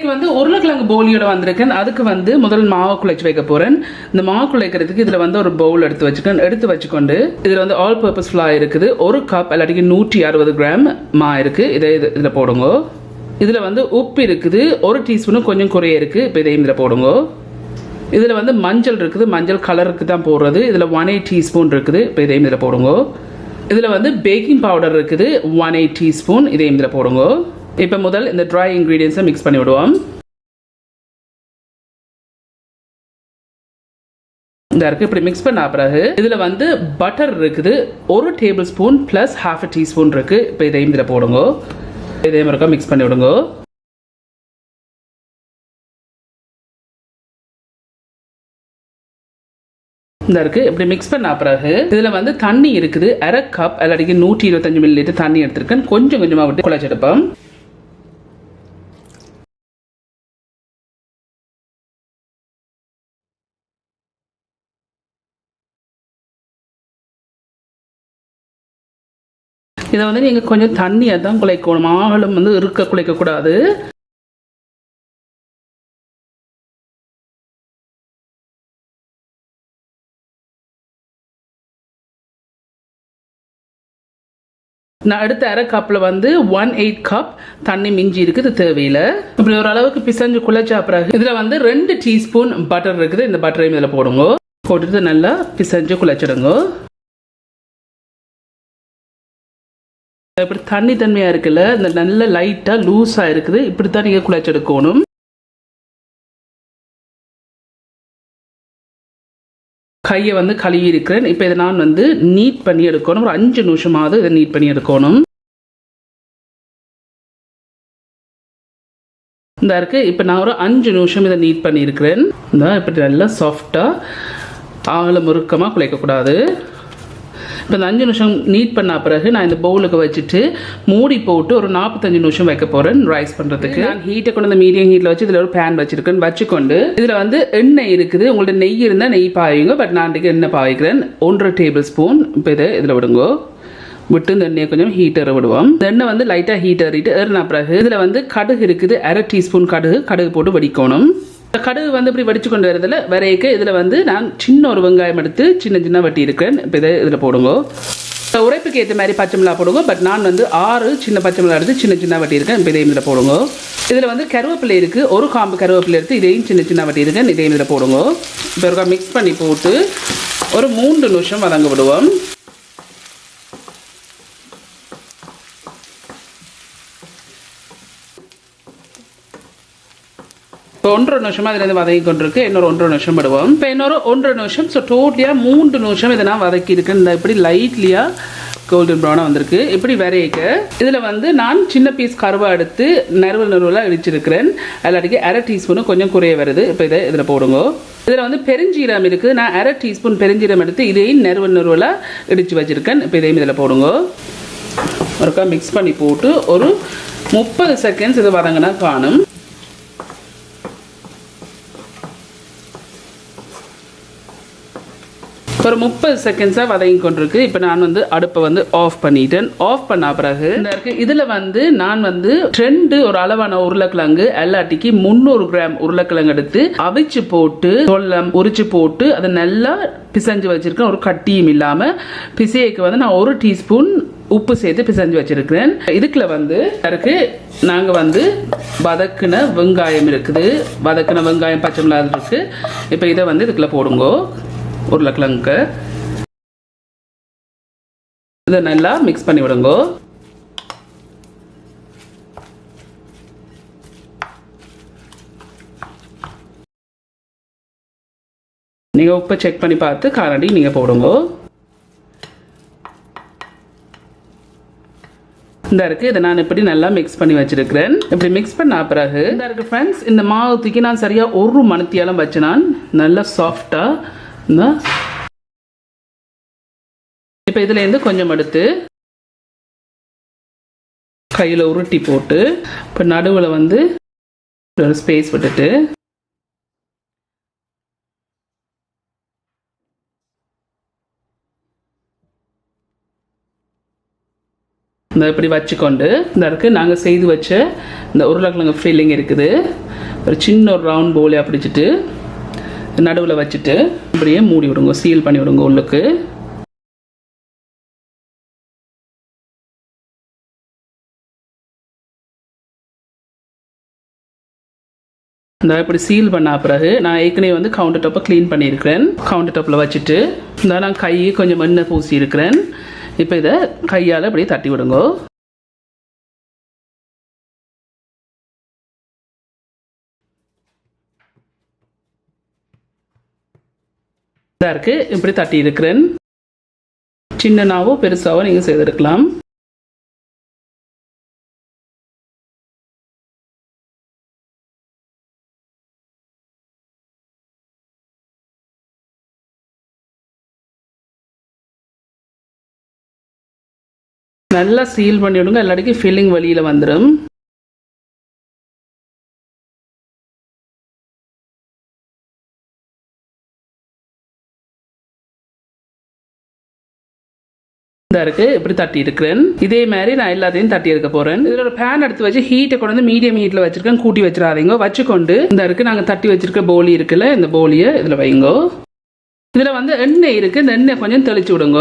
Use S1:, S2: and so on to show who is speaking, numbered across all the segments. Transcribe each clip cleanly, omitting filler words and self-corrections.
S1: இன்றைக்கு வந்து உருளைக்கிழங்கு போலியோட வந்திருக்கேன். அதுக்கு வந்து முதல் மாவு குழைச்சி வைக்க போகிறேன். இந்த மாவு குழைக்கிறதுக்கு இதில் வந்து ஒரு பவுல் எடுத்து வச்சுக்கொண்டு இதில் வந்து ஆல் பர்பஸ் ஃப்ளார் இருக்குது. ஒரு கப் இல்லாட்டிக்கு 160 கிராம் மா இருக்குது. இதில் போடுங்க. இதில் வந்து உப்பு இருக்குது, ஒரு டீஸ்பூனும் கொஞ்சம் குறைய இருக்குது. இப்போ இதையும் இதில் போடுங்க. இதில் வந்து மஞ்சள் இருக்குது, மஞ்சள் கலருக்கு தான் போடுறது. இதில் 1/8 டீஸ்பூன் இருக்குது. இப்போ இதையும் இதில் போடுங்க. இதில் வந்து பேக்கிங் பவுடர் இருக்குது 1/8 டீஸ்பூன். இதையும் இதில் போடுங்க. இப்போ முதல் இந்த ட்ரை இன்க்ரீடியன்ஸை மிக்ஸ் பண்ணி விடுவோம். இந்த இருக்குது இப்படி மிக்ஸ் பண்ண பிறகு இதில் வந்து பட்டர் இருக்குது 1 டேபிள் ஸ்பூன் ப்ளஸ் 1/2 டீஸ்பூன் இருக்குது. இப்போ இதையும் இதில் போடுங்க. இதையும் இருக்கா மிக்ஸ் பண்ணி விடுங்க. இந்த இருக்குது இப்படி மிக்ஸ் பண்ண பிறகு இதில் வந்து தண்ணி இருக்குது 1/2 கப் இல்லாட்டிக்கு 125 ml தண்ணி எடுத்திருக்கேன். கொஞ்சம் கொஞ்சமாக விட்டு குழைச்செடுப்போம். இதை வந்து நீங்கள் கொஞ்சம் தண்ணியாக தான் குழைக்கணும். ஆகலும் வந்து குழைக்கக்கூடாது. நான் அடுத்த 1/2 கப்பில் வந்து 1/8 கப் தண்ணி மிஞ்சி இருக்குது, தேவையில்லை. இப்படி ஒரு அளவுக்கு பிசைஞ்சு குழைச்சா பிறகு இதில் வந்து 2 டீஸ்பூன் பட்டர் இருக்குது. இந்த பட்டரையும் இதில் போடுங்க. போட்டுட்டு நல்லா பிசைஞ்சு குழைச்சிடுங்க. இப்படி தண்ணியாக இருக்குல்ல, இந்த நல்ல லைட்டாக லூஸாக இருக்குது. இப்படி தான் நீங்கள் குழைச்செடுக்கணும். கையை வந்து கழுவி இருக்கிறேன். இப்போ இதை நான் வந்து நீட் பண்ணி எடுக்கணும். ஒரு 5 நிமிஷமாவது இதை நீட் பண்ணி எடுக்கணும். இந்த இருக்கு. இப்போ நான் ஒரு 5 நிமிஷம் இதை நீட் பண்ணியிருக்கிறேன். இந்த இப்படி நல்லா சாஃப்டாக ஆகல முறுக்கமாக குழைக்கக்கூடாது. இப்போ இந்த 5 நிமிஷம் நீட் பண்ண பிறகு நான் இந்த பவுலுக்கு வச்சுட்டு மூடி போட்டு ஒரு 45 நிமிஷம் வைக்க போகிறேன் ரைஸ் பண்ணுறதுக்கு. நான் ஹீட்டை கொண்டு வந்து மீடியம் ஹீட்டில் வச்சு இதில் ஒரு பேன் வச்சுருக்கேன். வச்சுக்கொண்டு இதில் வந்து எண்ணெய் இருக்குது. உங்கள்ட்ட நெய் இருந்தால் நெய் பாயுங்க. பட் நான் இன்றைக்கு எண்ணெய் பாய்க்கிறேன் 1 டேபிள் ஸ்பூன். இப்போ இதை இதில் விடுங்க. விட்டு இந்த எண்ணெயை கொஞ்சம் ஹீட்டரை விடுவோம். இந்த எண்ணெய் வந்து லைட்டாக ஹீட்டரிட்டு ஏறின பிறகு இதில் வந்து கடுகு இருக்குது 1/2 டீஸ்பூன் கடுகு போட்டு வடிக்கணும். கடுகு வந்து இப்படி வடிச்சு கொண்டு வரதில் வரைக்க இதில் வந்து நான் சின்ன ஒரு வெங்காயம் எடுத்து சின்ன வெட்டி இருக்கேன். இப்போ இதை இதில் போடுங்க. உரைப்புக்கு ஏற்ற மாதிரி பச்சை மிளகா போடுங்க. பட் நான் வந்து 6 சின்ன பச்சை மிளகா எடுத்து சின்ன வெட்டி இருக்கேன். இப்போ இதையும் இதில் போடுங்க. இதில் வந்து கருவேப்பிலை இருக்குது. ஒரு காம்பு கருவேப்பிலை எடுத்து இதையும் சின்ன வெட்டி இருக்கேன். இதையும் இதில் போடுங்க. இப்போ இருக்கா மிக்ஸ் பண்ணி போட்டு ஒரு 3 நிமிஷம் வதங்க விடுவோம். இப்போ 1.5 நிமிஷமாக இதில் வதக்கி கொண்டிருக்கு. இன்னொரு 1.5 நிமிஷம் விடுவோம். இப்போ இன்னொரு 1.5 நிமிஷம். ஸோ டோட்டலியாக 3 நிமிஷம் இதை நான் வதக்கி இருக்கேன். இந்த இப்படி லைட்லியாக கோல்டன் ப்ரௌனாக வந்திருக்கு. இப்படி வரைக்க இதில் வந்து நான் சின்ன பீஸ் கருவா எடுத்து நறுவலாக இடிச்சிருக்கிறேன். இல்லாட்டிக்கு 1/2 டீஸ்பூனு கொஞ்சம் குறைய வருது. இப்போ இதை இதில் போடுங்க. இதில் வந்து பெருஞ்சீரம் இருக்குது. நான் 1/2 டீஸ்பூன் பெருஞ்சீரம் எடுத்து இதையும் நறுவலாக இடித்து வச்சுருக்கேன். இப்போ இதையும் இதில் போடுங்க. ஒருக்கா மிக்ஸ் பண்ணி போட்டு ஒரு 30 செகண்ட்ஸ் இதை வதங்கினா காணும். ஒரு 30 செகண்ட்ஸாக வதங்கி கொண்டிருக்கு. இப்போ நான் வந்து அடுப்பை வந்து ஆஃப் பண்ணிட்டேன். ஆஃப் பண்ண பிறகு இதில் வந்து நான் வந்து 2 ஒரு அளவான உருளைக்கிழங்கு எல்லாட்டிக்கு 300 கிராம் உருளைக்கிழங்கு எடுத்து அவிச்சு போட்டு தொல்லம் உரிச்சு போட்டு அதை நல்லா பிசைஞ்சு வச்சிருக்கேன். ஒரு கட்டியும் இல்லாமல் பிசையக்கு வந்து நான் 1 டீஸ்பூன் உப்பு சேர்த்து பிசைஞ்சு வச்சிருக்கிறேன். இதுக்குள்ள வந்து நாங்கள் வந்து வதக்கின வெங்காயம் இருக்குது. வதக்கின வெங்காயம் பச்சை மிளகாய் இருக்கு. இப்போ இதை வந்து இதுக்குள்ள போடுங்க. உருளைக்கிழங்கு இதை நல்லா மிக்ஸ் பண்ணி விடுங்க. நீங்கள் உப்பை செக் பண்ணி பார்த்து காரடி நீங்கள் போடுங்க. இந்த இருக்குது. இதை நான் இப்படி நல்லா மிக்ஸ் பண்ணி வச்சிருக்கிறேன். இப்படி மிக்ஸ் பண்ண பிறகு இந்த இருக்குது ஃப்ரெண்ட்ஸ். இந்த மாவு தூக்கி நான் சரியாக 1 மணித்தியாலம் வச்சு நான் நல்லா சாஃப்டாக இப்போ இதுலேருந்து கொஞ்சம் எடுத்து கையில் உருட்டி போட்டு இப்போ நடுவில் வந்து ஒரு ஸ்பேஸ் விட்டுட்டு இந்த இப்படி வச்சுக்கொண்டு இந்த இருக்குது நாங்கள் செய்து வச்ச இந்த உருளைக்கிழங்கு ஃபில்லிங் இருக்குது. ஒரு சின்ன ஒரு ரவுண்ட் போலியாக பிடிச்சிட்டு நடுவில் வச்சுட்டு அப்படியே மூடி விடுங்க, சீல் பண்ணி விடுங்க உள்ளுக்கு. இந்த இப்படி சீல் பண்ண பிறகு நான் ஏற்கனவே வந்து கவுண்டர் டாப்பை க்ளீன் பண்ணியிருக்கிறேன். கவுண்டர் டாப்பில் வச்சுட்டு இந்த நான் கையை கொஞ்சம் எண்ணெய் பூசி இருக்கிறேன். இப்போ இதை கையால் அப்படியே தட்டி விடுங்க. இதாக இருக்குது, இப்படி தட்டி இருக்கிறேன். சின்னனாவோ பெருசாவோ நீங்கள் செய்திருக்கலாம். நல்லா சீல் பண்ணி விடுங்க, எல்லாத்துக்கும் ஃபில்லிங் வழியில் வந்துடும். இருக்கு, இப்படி தட்டி இருக்கிறேன். இதே மாதிரி நான் எல்லாத்தையும் தட்டி இருக்க போறேன். இதுல ஒரு பேன் எடுத்து வச்சு ஹீட்டை கொண்டு வந்து மீடியம் ஹீட்ல வச்சிருக்கேன். கூட்டி வச்சிடாதீங்க. வச்சுக்கொண்டு இந்த இருக்கு நாங்க தட்டி வச்சிருக்க போலி இருக்குல்ல, இந்த போலியை இதுல வைங்க. இதுல வந்து எண்ணெய் இருக்கு, இந்த எண்ணெய் கொஞ்சம் தெளிச்சு விடுங்க.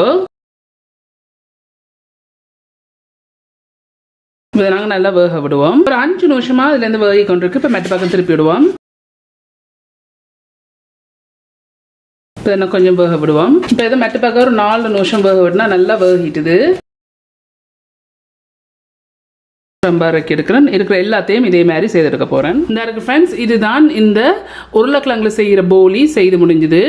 S1: இதை நாங்கள் நல்லா வேக விடுவோம். ஒரு 5 நிமிஷமா இதுல இருந்து வேகி கொண்டிருக்கு. இப்போ மெட்ட பக்கம் திருப்பி விடுவோம். இப்போ என்ன கொஞ்சம் வேக விடுவோம். இப்போ இதை மெட்ட பக்கம் ஒரு 4 நிமிஷம் வேக விட்டுனா நல்லா வேகிட்டுது. ரொம்ப இறக்கி எடுக்கிறேன். இருக்கிற எல்லாத்தையும் இதே மாதிரி செய்தெடுக்க போறேன். இந்த இருக்கு ஃப்ரெண்ட்ஸ், இதுதான் இந்த உருளைக்கிழங்குல செய்கிற போலி செய்து முடிஞ்சுது.